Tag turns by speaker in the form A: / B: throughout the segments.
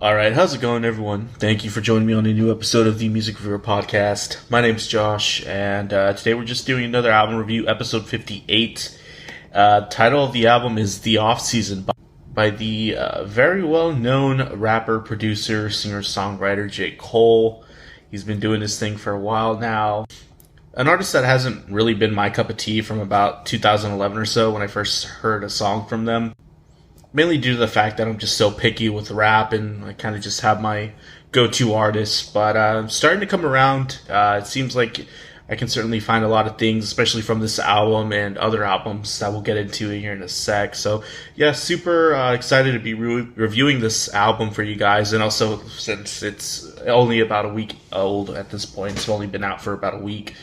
A: All right, how's it going, everyone? Thank you for joining me on a new episode of the Music Reviewer Podcast. My name's Josh, and today we're just doing another album review, episode 58. Title of the album is The Off Season by the very well-known rapper, producer, singer-songwriter JCole. He's been doing this thing for a while now. An artist that hasn't really been my cup of tea from about 2011 or so when I first heard a song from them. Mainly due to the fact that I'm just so picky with rap and I kind of just have my go-to artists. But starting to come around. It seems like I can certainly find a lot of things, especially from this album and other albums that we'll get into here in a sec. So yeah, super excited to be reviewing this album for you guys. And also, since it's only about a week old at this point, it's only been out for about a week.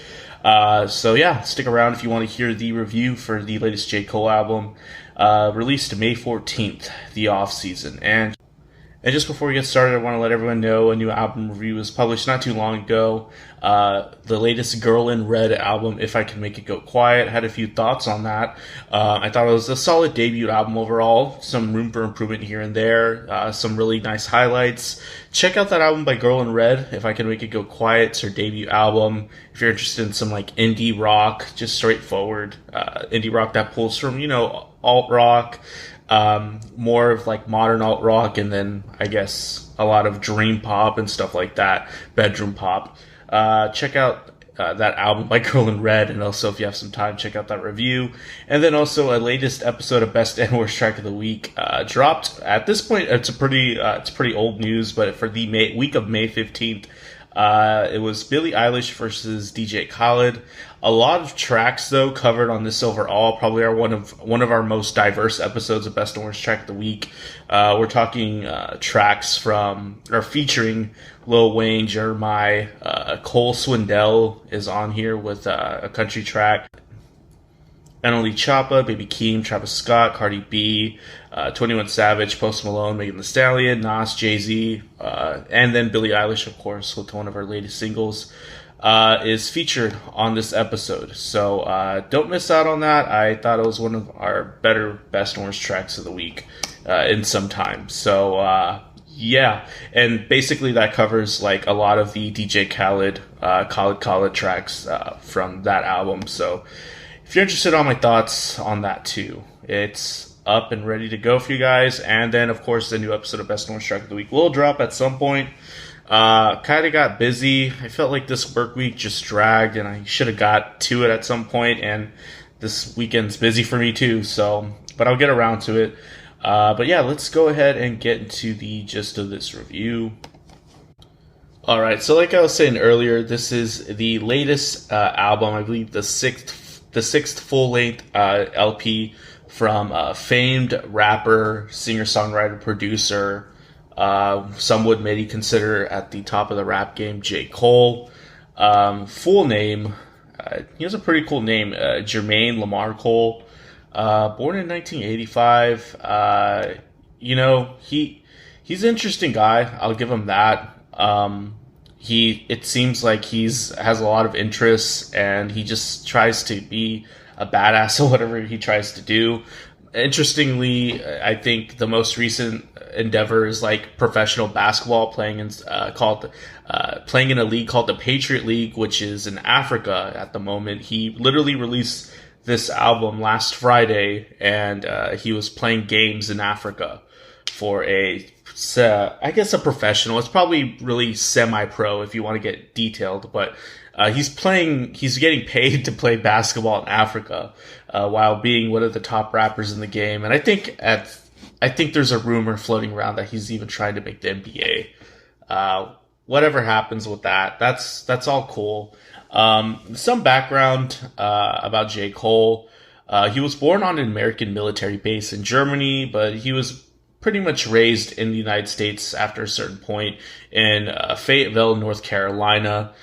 A: So yeah, stick around if you want to hear the review for the latest J. Cole album, released May 14th, The Off Season. And just before we get started, I want to let everyone know a new album review was published not too long ago. The latest Girl in Red album, If I Can Make It Go Quiet. Had a few thoughts on that. I thought it was a solid debut album overall. Some room for improvement here and there. Some really nice highlights. Check out that album by Girl in Red, If I Can Make It Go Quiet. It's her debut album. If you're interested in some like indie rock, just straightforward indie rock that pulls from, alt rock, more of like modern alt rock, and then I guess a lot of dream pop and stuff like that, bedroom pop. Check out that album by Girl in Red, and also if you have some time, check out that review. And then also a latest episode of Best and Worst Track of the Week dropped. At this point, it's pretty old news, but for the week of May 15th, it was Billie Eilish versus DJ Khaled. A lot of tracks, though, covered on this overall. Probably are one of our most diverse episodes of Best and Worst Track of the Week. We're talking tracks featuring Lil Wayne, Jeremiah, Cole Swindell is on here with a country track. Annalie Choppa, Baby Keem, Travis Scott, Cardi B, 21 Savage, Post Malone, Megan Thee Stallion, Nas, Jay-Z, and then Billie Eilish, of course, with one of her latest singles, is featured on this episode. So don't miss out on that. I thought it was one of our better Best and Worst Tracks of the Week in some time. So yeah, and basically that covers like a lot of the DJ Khaled, Khaled tracks from that album. So if you're interested in my thoughts on that too, it's up and ready to go for you guys. And then, of course, the new episode of Best and Worst Track of the Week will drop at some point. Kind of got busy. I felt like this work week just dragged, and I should have got to it at some point. And this weekend's busy for me too. So, but I'll get around to it. But yeah, let's go ahead and get into the gist of this review. All right. So, like I was saying earlier, this is the latest album. I believe the sixth full-length LP from famed rapper, singer-songwriter, producer, some would maybe consider at the top of the rap game, J. Cole. Full name, he has a pretty cool name, Jermaine Lamar Cole. Born in 1985. He's an interesting guy. I'll give him that. It seems like has a lot of interests, and he just tries to be a badass at whatever he tries to do. Interestingly, I think the most recent endeavor is like professional basketball, playing in a league called the Patriot League, which is in Africa at the moment. He literally released this album last Friday, and he was playing games in Africa for I guess a professional. It's probably really semi-pro if you want to get detailed, but he's getting paid to play basketball in Africa while being one of the top rappers in the game. And I think there's a rumor floating around that he's even trying to make the NBA. Whatever happens with that, that's all cool. Some background about J. Cole. He was born on an American military base in Germany, but he was pretty much raised in the United States after a certain point in Fayetteville, North Carolina.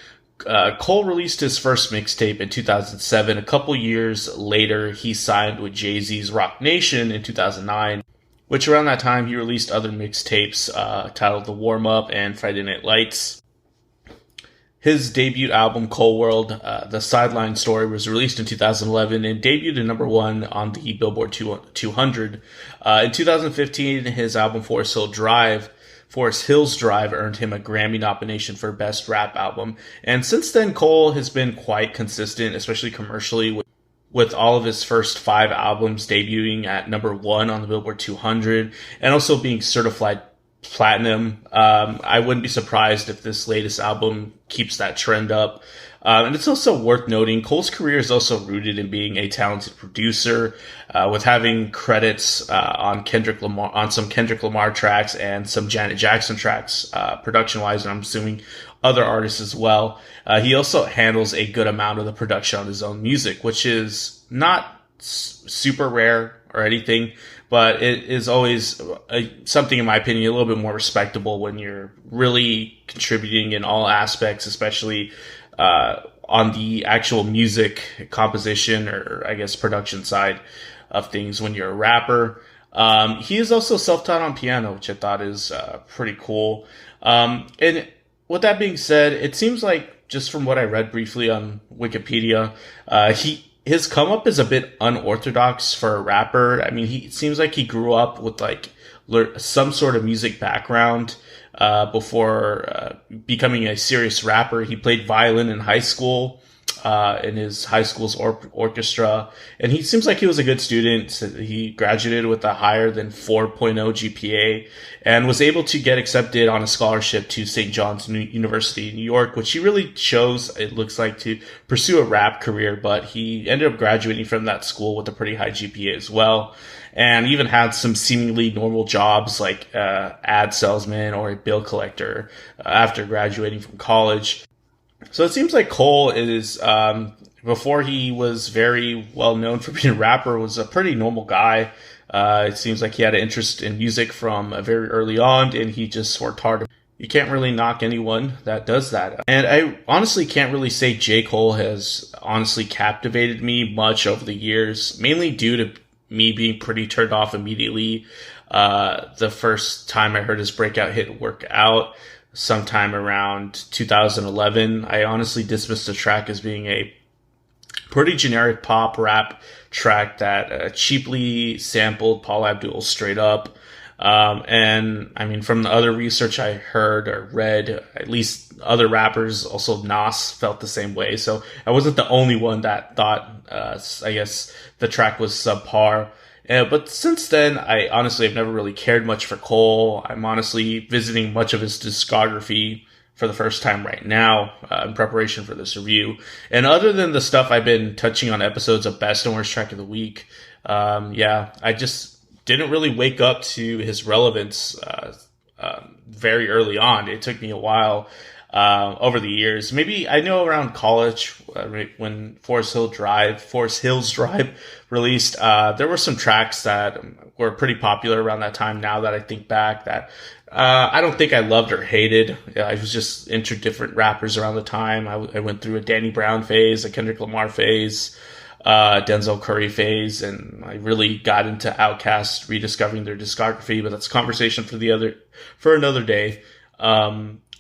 A: Cole released his first mixtape in 2007. A couple years later, he signed with Jay-Z's Rock Nation in 2009, which around that time he released other mixtapes titled The Warm Up and Friday Night Lights. His debut album, Cole World, The Sideline Story, was released in 2011 and debuted at number 1 on the Billboard 200. In 2015, his album Forest Hill Drive Forest Hills Drive earned him a Grammy nomination for Best Rap Album. And since then, Cole has been quite consistent, especially commercially, with all of his first 5 albums debuting at #1 on the Billboard 200 and also being certified platinum. I wouldn't be surprised if this latest album keeps that trend up. And it's also worth noting, Cole's career is also rooted in being a talented producer, with having credits on some Kendrick Lamar tracks and some Janet Jackson tracks, production-wise, and I'm assuming other artists as well. He also handles a good amount of the production on his own music, which is not super rare or anything, but it is always something, in my opinion, a little bit more respectable when you're really contributing in all aspects, especially on the actual music composition or I guess production side of things when you're a rapper. He is also self-taught on piano, which I thought is pretty cool. And with that being said, it seems like, just from what I read briefly on Wikipedia, his come up is a bit unorthodox for a rapper. I mean, it seems like he grew up with like some sort of music background before becoming a serious rapper. He played violin in high school, in his high school's orchestra, and he seems like he was a good student. He graduated with a higher than 4.0 GPA and was able to get accepted on a scholarship to St. John's University in New York, which he really chose, it looks like, to pursue a rap career, but he ended up graduating from that school with a pretty high GPA as well, and even had some seemingly normal jobs like ad salesman or a bill collector after graduating from college. So it seems like Cole is, before he was very well known for being a rapper, was a pretty normal guy. It seems like he had an interest in music from very early on, and he just worked hard. You can't really knock anyone that does that. And I honestly can't really say JCole has honestly captivated me much over the years, mainly due to me being pretty turned off immediately the first time I heard his breakout hit Work Out. Sometime around 2011, I honestly dismissed the track as being a pretty generic pop rap track that cheaply sampled Paula Abdul straight up. And I mean, from the other research I heard or read, at least other rappers, also Nas, felt the same way. So I wasn't the only one that thought, I guess, the track was subpar. But since then, I honestly have never really cared much for Cole. I'm honestly visiting much of his discography for the first time right now in preparation for this review. And other than the stuff I've been touching on episodes of Best and Worst Track of the Week, I just didn't really wake up to his relevance very early on. It took me a while over the years. Maybe I know around college when Forest Hills Drive released, there were some tracks that were pretty popular around that time. Now that I think back, that I don't think I loved or hated. I was just into different rappers around the time. I went through a Danny Brown phase, a Kendrick Lamar phase, Denzel Curry phase, and I really got into Outkast, rediscovering their discography. But that's a conversation for another day.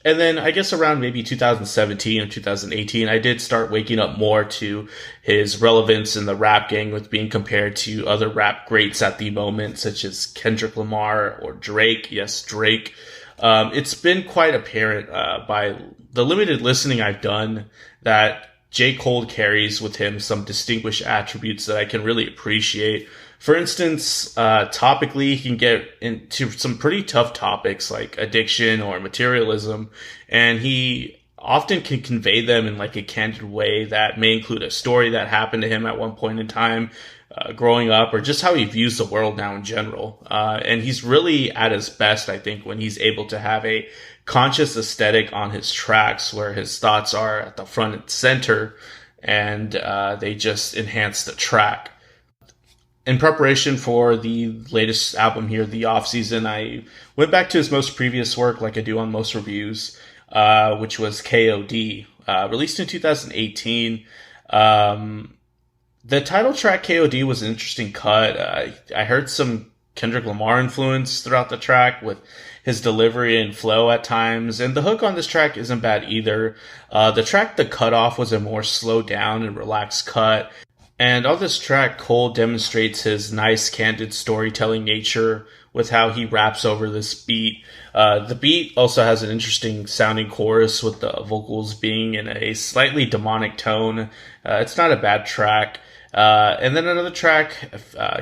A: And then I guess around maybe 2017 or 2018, I did start waking up more to his relevance in the rap game, with being compared to other rap greats at the moment, such as Kendrick Lamar or Drake. Yes, Drake. It's been quite apparent by the limited listening I've done that JCole carries with him some distinguished attributes that I can really appreciate. For instance, topically, he can get into some pretty tough topics like addiction or materialism, and he often can convey them in like a candid way that may include a story that happened to him at one point in time growing up, or just how he views the world now in general. And he's really at his best, I think, when he's able to have a conscious aesthetic on his tracks where his thoughts are at the front and center, and they just enhance the track. In preparation for the latest album here, The Off Season, I went back to his most previous work, like I do on most reviews, which was KOD, released in 2018. The title track KOD was an interesting cut. I heard some Kendrick Lamar influence throughout the track with his delivery and flow at times, and the hook on this track isn't bad either. The track The Cutoff was a more slowed down and relaxed cut. And on this track, Cole demonstrates his nice, candid storytelling nature with how he raps over this beat. The beat also has an interesting sounding chorus with the vocals being in a slightly demonic tone. It's not a bad track. And then another track,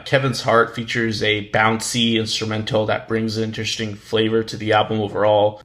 A: Kevin's Heart, features a bouncy instrumental that brings an interesting flavor to the album overall.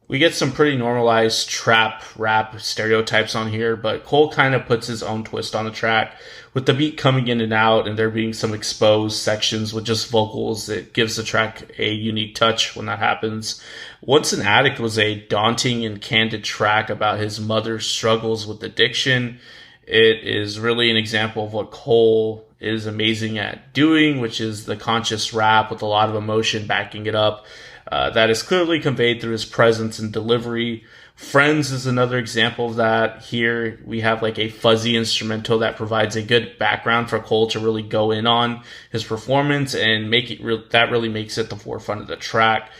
A: We get some pretty normalized trap rap stereotypes on here, but Cole kind of puts his own twist on the track. With the beat coming in and out and there being some exposed sections with just vocals, it gives the track a unique touch when that happens. Once an Addict was a daunting and candid track about his mother's struggles with addiction. It is really an example of what Cole is amazing at doing, which is the conscious rap with a lot of emotion backing it up. That is clearly conveyed through his presence and delivery. Friends is another example of that. Here we have like a fuzzy instrumental that provides a good background for Cole to really go in on his performance and make it that really makes it the forefront of the track,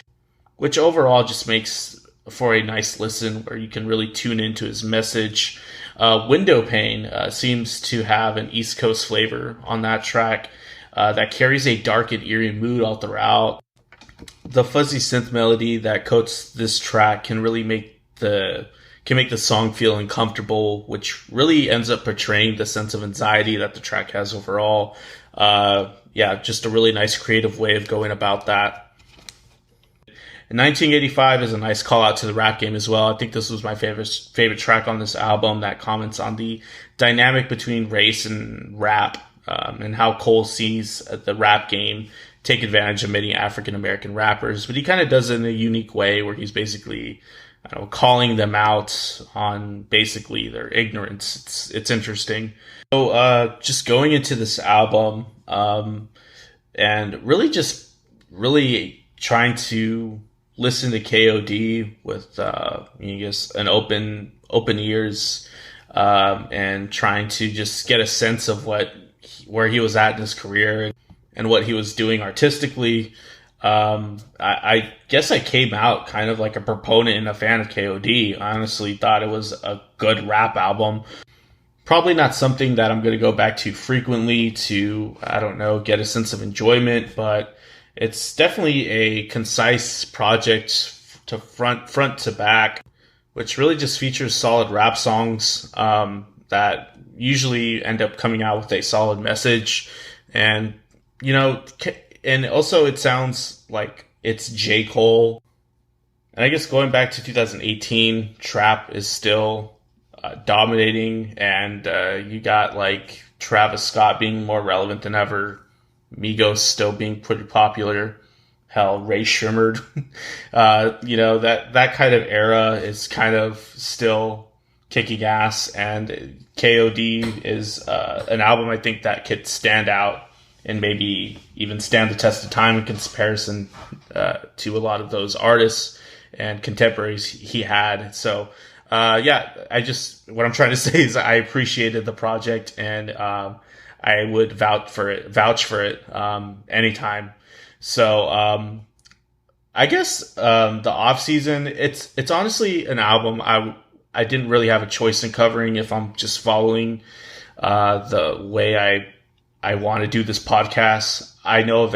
A: which overall just makes for a nice listen where you can really tune into his message. Window Pane seems to have an East Coast flavor on that track that carries a dark and eerie mood all throughout. The fuzzy synth melody that coats this track can really make the song feel uncomfortable, which really ends up portraying the sense of anxiety that the track has overall. Just a really nice creative way of going about that. And 1985 is a nice call out to the rap game as well. I think this was my favorite track on this album that comments on the dynamic between race and rap, and how Cole sees the rap game take advantage of many African American rappers, but he kind of does it in a unique way where he's basically, calling them out on basically their ignorance. It's interesting. So, just going into this album, and really trying to listen to KOD with, an open ears, and trying to just get a sense of where he was at in his career and what he was doing artistically. I guess I came out kind of like a proponent and a fan of KOD. I honestly thought it was a good rap album. Probably not something that I'm going to go back to frequently to, get a sense of enjoyment, but it's definitely a concise project to front to back, which really just features solid rap songs that usually end up coming out with a solid message. And and also it sounds like it's JCole. And I guess going back to 2018, trap is still dominating, and you got like Travis Scott being more relevant than ever, Migos still being pretty popular, hell, Ray Shrimmered. That kind of era is kind of still kicking ass, and KOD is an album I think that could stand out and maybe even stand the test of time in comparison to a lot of those artists and contemporaries he had. So, what I'm trying to say is I appreciated the project, and I would vouch for it anytime. So, I guess the off season, it's honestly an album I didn't really have a choice in covering if I'm just following the way I want to do this podcast. I know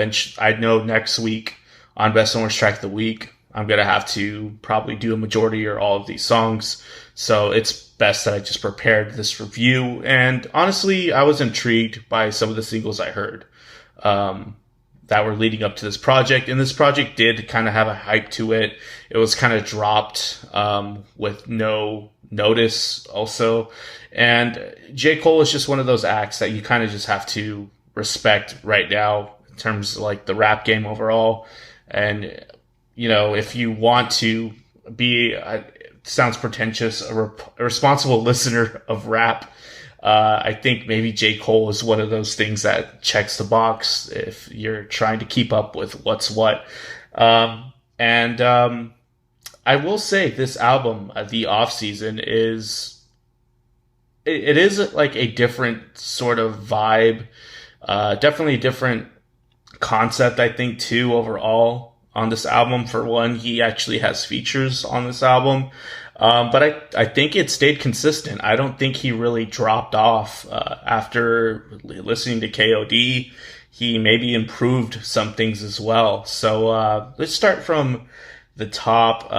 A: next week on Best and Worst Track of the Week, I'm going to have to probably do a majority or all of these songs. So it's best that I just prepared this review. And honestly, I was intrigued by some of the singles I heard that were leading up to this project. And this project did kind of have a hype to it. It was kind of dropped with no notice also. And JCole is just one of those acts that you kind of just have to respect right now in terms of like the rap game overall. And, if you want to be, it sounds pretentious, a responsible listener of rap, I think maybe JCole is one of those things that checks the box if you're trying to keep up with what's what. I will say this album, The Off Season, is like a different sort of vibe, definitely a different concept, I think, too, overall on this album. For one, he actually has features on this album. But I think it stayed consistent. I don't think he really dropped off after listening to KOD. he maybe improved some things as well. So let's start from the top.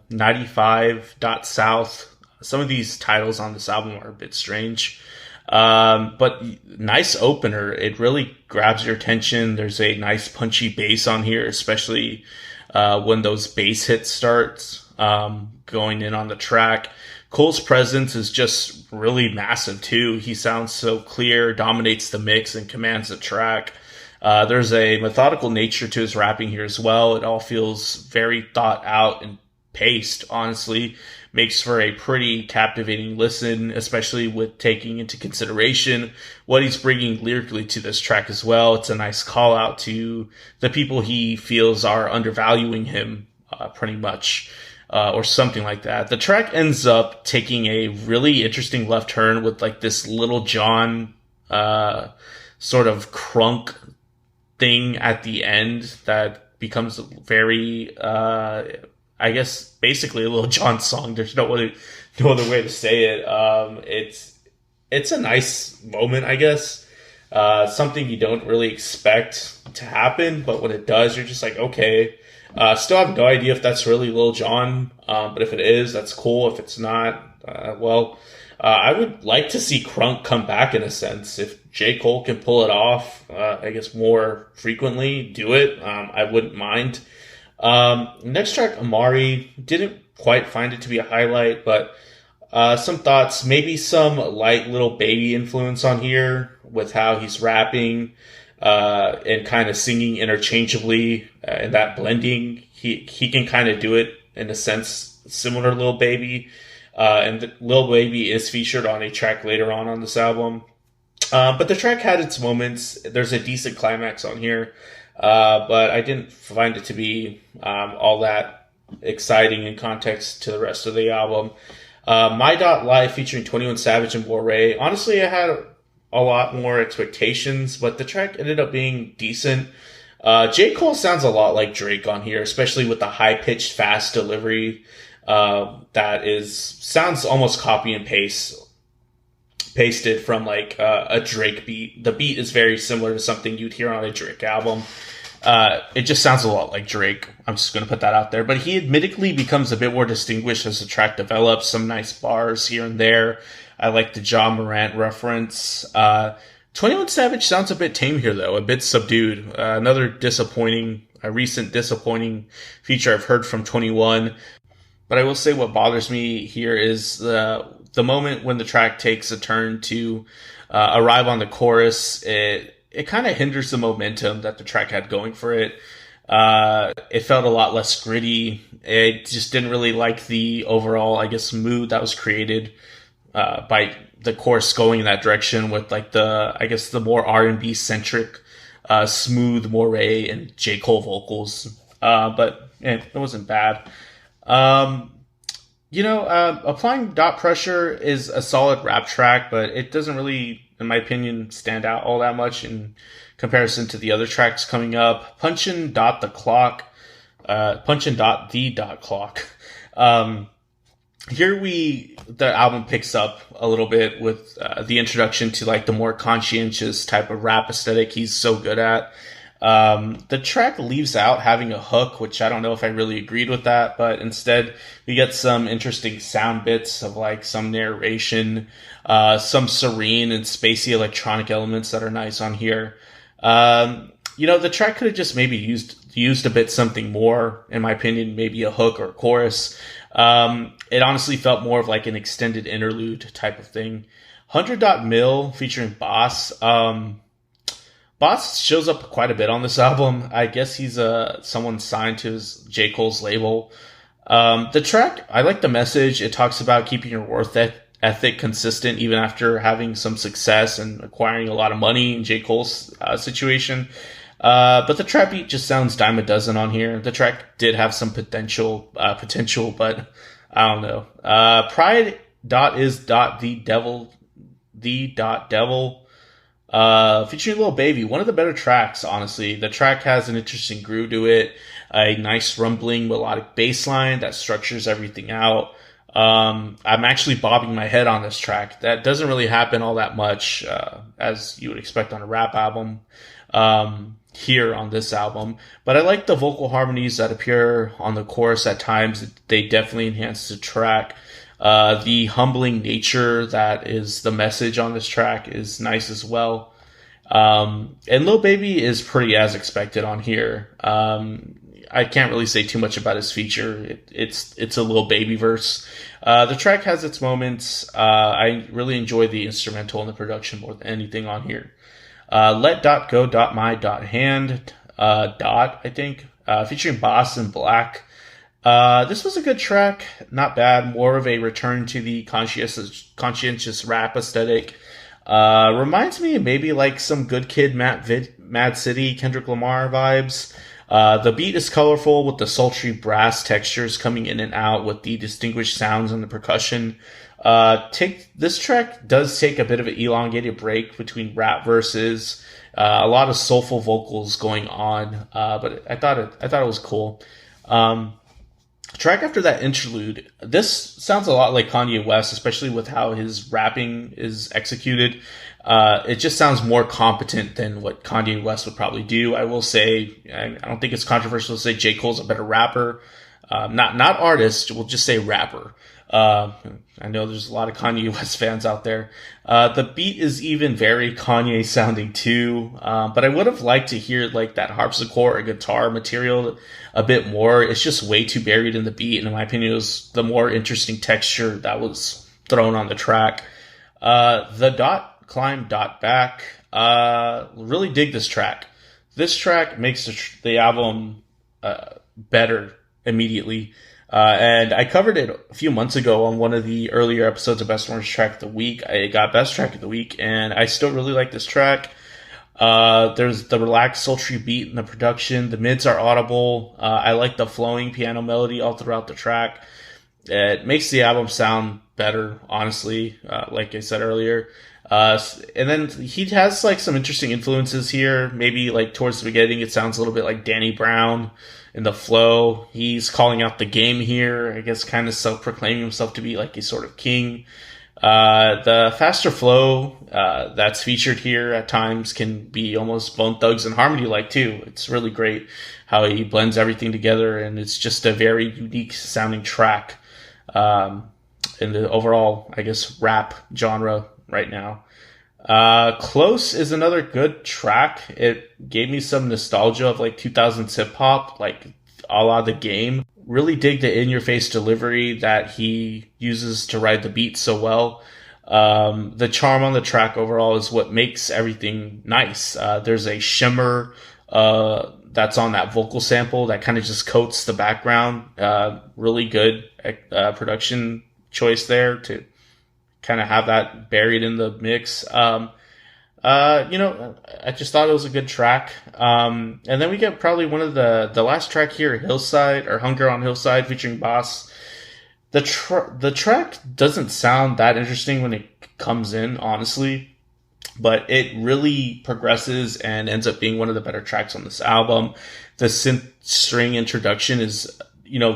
A: 95 dot south. Some of these titles on this album are a bit strange. But nice opener. It really grabs your attention. There's a nice punchy bass on here, especially when those bass hits start going in on the track. Cole's presence is just really massive too. He sounds so clear, dominates the mix, and commands the track. There's a methodical nature to his rapping here as well. It all feels very thought out and paced, honestly. Makes for a pretty captivating listen, especially with taking into consideration what he's bringing lyrically to this track as well. It's a nice call out to the people he feels are undervaluing him, pretty much. Or something like that. The track ends up taking a really interesting left turn with like this Little John sort of crunk thing at the end that becomes very, I guess, basically a Little John song. There's no other way to say it. It's a nice moment, I guess. Something you don't really expect to happen, but when it does, you're just like, okay. Still have no idea if that's really Lil Jon, but if it is, that's cool. If it's not, I would like to see Crunk come back in a sense. If JCole can pull it off, I guess more frequently, do it. I wouldn't mind. Next track, Amari, didn't quite find it to be a highlight, but some thoughts, maybe some light Little Baby influence on here with how he's rapping. And kind of singing interchangeably, and that blending, he can kind of do it in a sense similar to Lil Baby, and Lil Baby is featured on a track later on this album. But the track had its moments. There's a decent climax on here, but I didn't find it to be all that exciting in context to the rest of the album. My Dot Life featuring 21 Savage and Boré. Honestly, I had a lot more expectations, but the track ended up being decent. J. Cole sounds a lot like Drake on here, especially with the high-pitched, fast delivery sounds almost copy and pasted from like a Drake beat. The beat is very similar to something you'd hear on a Drake album. It just sounds a lot like Drake. I'm just going to put that out there. But he admittedly becomes a bit more distinguished as the track develops. Some nice bars here and there. I like the Ja Morant reference. 21 Savage sounds a bit tame here, though. A bit subdued. Another recent disappointing feature I've heard from 21. But I will say what bothers me here is the moment when the track takes a turn to arrive on the chorus. It kind of hinders the momentum that the track had going for it. It felt a lot less gritty. It just didn't really like the overall, I guess, mood that was created by the chorus going in that direction with like the more R&B centric, smooth Moré and J. Cole vocals. But it wasn't bad. Applying Dot Pressure is a solid rap track, but it doesn't really, in my opinion, stand out all that much in comparison to the other tracks coming up. Punchin' Dot the Clock. Here the album picks up a little bit with the introduction to like the more conscientious type of rap aesthetic he's so good at. The track leaves out having a hook, which I don't know if I really agreed with that, but instead we get some interesting sound bits of like some narration, some serene and spacey electronic elements that are nice on here. The track could have just maybe used a bit something more, in my opinion, maybe a hook or a chorus. It honestly felt more of like an extended interlude type of thing. 100 Mil featuring Boss. Boss shows up quite a bit on this album. I guess he's someone signed to J. Cole's label. The track, I like the message. It talks about keeping your worth ethic consistent even after having some success and acquiring a lot of money in J. Cole's situation. But the trap beat just sounds dime a dozen on here. The track did have some potential, but I don't know. Pride is the devil, featuring Lil Baby, one of the better tracks, honestly. The track has an interesting groove to it, a nice rumbling melodic bass line that structures everything out. I'm actually bobbing my head on this track. That doesn't really happen all that much, as you would expect on a rap album. here on this album, but I like the vocal harmonies that appear on the chorus at times. They definitely enhance the track. The humbling nature that is the message on this track is nice as well. And Lil Baby is pretty as expected on here. I can't really say too much about his feature. It's a Lil Baby verse. The track has its moments. I really enjoy the instrumental and the production more than anything on here. Let Dot Go Dot My Dot Hand Dot, I think, featuring Boss and Black. This was a good track, not bad. More of a return to the conscientious rap aesthetic. Reminds me of maybe like some Good Kid, Mad City, Kendrick Lamar vibes. The beat is colorful with the sultry brass textures coming in and out with the distinguished sounds and the percussion. This track does take a bit of an elongated break between rap verses, a lot of soulful vocals going on, but I thought it was cool. Track after that, Interlude. This sounds a lot like Kanye West, especially with how his rapping is executed. It just sounds more competent than what Kanye West would probably do. I will say, I don't think it's controversial to say JCole's a better rapper. Not artist, we'll just say rapper. I know there's a lot of Kanye West fans out there. The beat is even very Kanye sounding too. But I would have liked to hear like that harpsichord or guitar material a bit more. It's just way too buried in the beat. And in my opinion, it was the more interesting texture that was thrown on the track. The Dot Climb Dot Back. Really dig this track. This track makes the album, better immediately. And I covered it a few months ago on one of the earlier episodes of Best Orange Track of the Week. I got Best Track of the Week, and I still really like this track. There's the relaxed, sultry beat in the production. The mids are audible. I like the flowing piano melody all throughout the track. It makes the album sound better, honestly, like I said earlier. And then he has like some interesting influences here. Maybe like towards the beginning, it sounds a little bit like Danny Brown in the flow. He's calling out the game here, I guess, kind of self-proclaiming himself to be like a sort of king. The faster flow that's featured here at times can be almost Bone Thugs and Harmony like too. It's really great how he blends everything together, and it's just a very unique sounding track in the overall, I guess, rap genre right now. Close is another good track. It gave me some nostalgia of like 2000s hip hop, like a la The Game. Really dig the in-your-face delivery that he uses to ride the beat so well. The charm on the track overall is what makes everything nice. There's a shimmer that's on that vocal sample that kind of just coats the background. Really good production choice there to kind of have that buried in the mix. I just thought it was a good track. And then we get probably one of the last track here, Hillside, or Hunger on Hillside, featuring Boss. The track doesn't sound that interesting when it comes in, honestly, but it really progresses and ends up being one of the better tracks on this album. The synth string introduction is,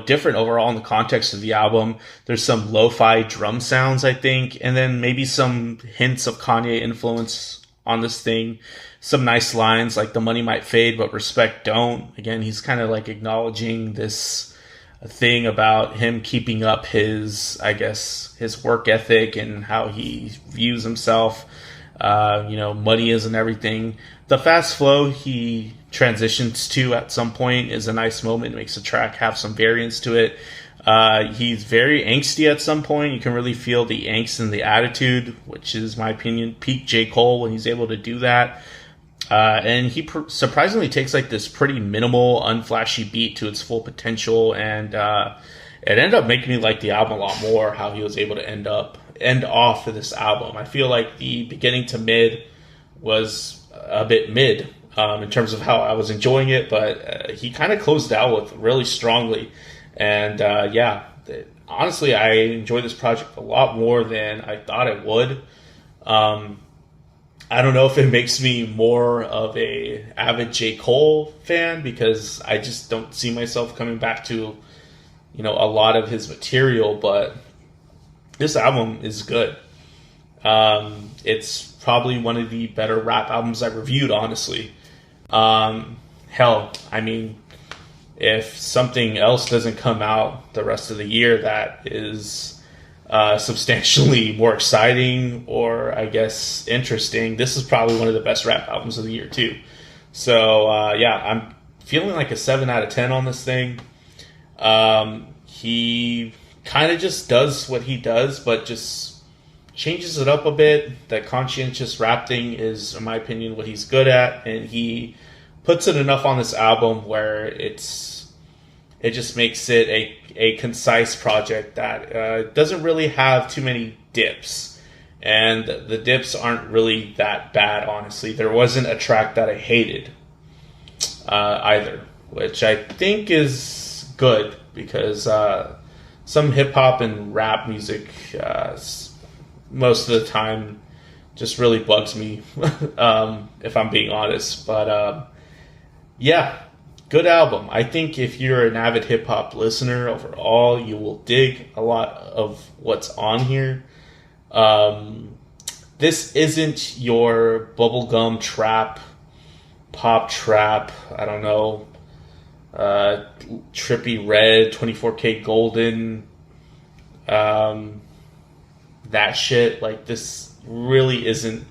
A: different overall in the context of the album. There's some lo-fi drum sounds, I think, and then maybe some hints of Kanye influence on this thing. Some nice lines like the money might fade, but respect don't. Again, he's kind of like acknowledging this thing about him keeping up his work ethic and how he views himself. Money isn't everything. The fast flow he transitions to at some point is a nice moment. It makes the track have some variance to it. He's very angsty at some point. You can really feel the angst and the attitude, which is, my opinion, peak JCole when he's able to do that. And he surprisingly takes like this pretty minimal, unflashy beat to its full potential, and it ended up making me like the album a lot more. How he was able to end off this album. I feel like the beginning to mid was a bit mid in terms of how I was enjoying it, but he kind of closed out with really strongly. And honestly, I enjoy this project a lot more than I thought it would. I don't know if it makes me more of a avid JCole fan, because I just don't see myself coming back to, a lot of his material, but this album is good. It's probably one of the better rap albums I've reviewed, honestly. Hell, I mean, if something else doesn't come out the rest of the year that is substantially more exciting or, I guess, interesting, this is probably one of the best rap albums of the year, too. So, I'm feeling like a 7 out of 10 on this thing. He kind of just does what he does, but just changes it up a bit. That conscientious rap thing is, in my opinion, what he's good at, and he puts it enough on this album where it just makes it a concise project that doesn't really have too many dips. And the dips aren't really that bad, honestly. There wasn't a track that I hated either, which I think is good because some hip-hop and rap music most of the time just really bugs me, if I'm being honest. But good album. I think if you're an avid hip-hop listener overall, you will dig a lot of what's on here. This isn't your bubblegum trap, pop trap, I don't know, Trippy Red, 24K Golden, that shit. Like, this really isn't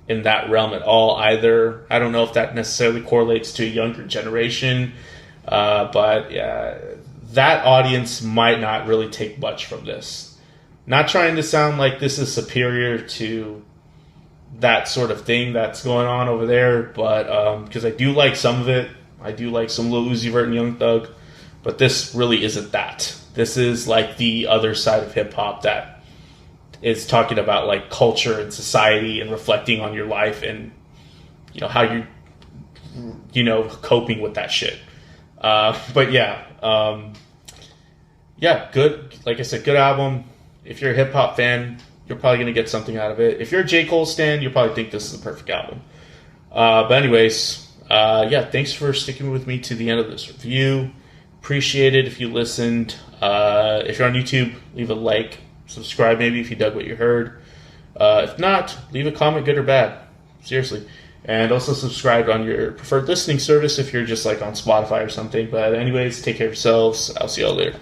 A: in that realm at all either. I don't know if that necessarily correlates to a younger generation, but yeah, that audience might not really take much from this. Not trying to sound like this is superior to that sort of thing that's going on over there, but because I do like some of it. I do like some Lil Uzi Vert and Young Thug, but this really isn't that. This is like the other side of hip-hop that is talking about like culture and society and reflecting on your life and, you know, how you're, coping with that shit. But good. Like I said, good album. If you're a hip-hop fan, you're probably going to get something out of it. If you're a JCole stan, you'll probably think this is a perfect album. But anyways, thanks for sticking with me to the end of this review. Appreciate it if you listened. If you're on YouTube, leave a like. Subscribe maybe if you dug what you heard. If not, leave a comment, good or bad. Seriously. And also subscribe on your preferred listening service if you're just like on Spotify or something. But anyways, take care of yourselves. I'll see y'all later.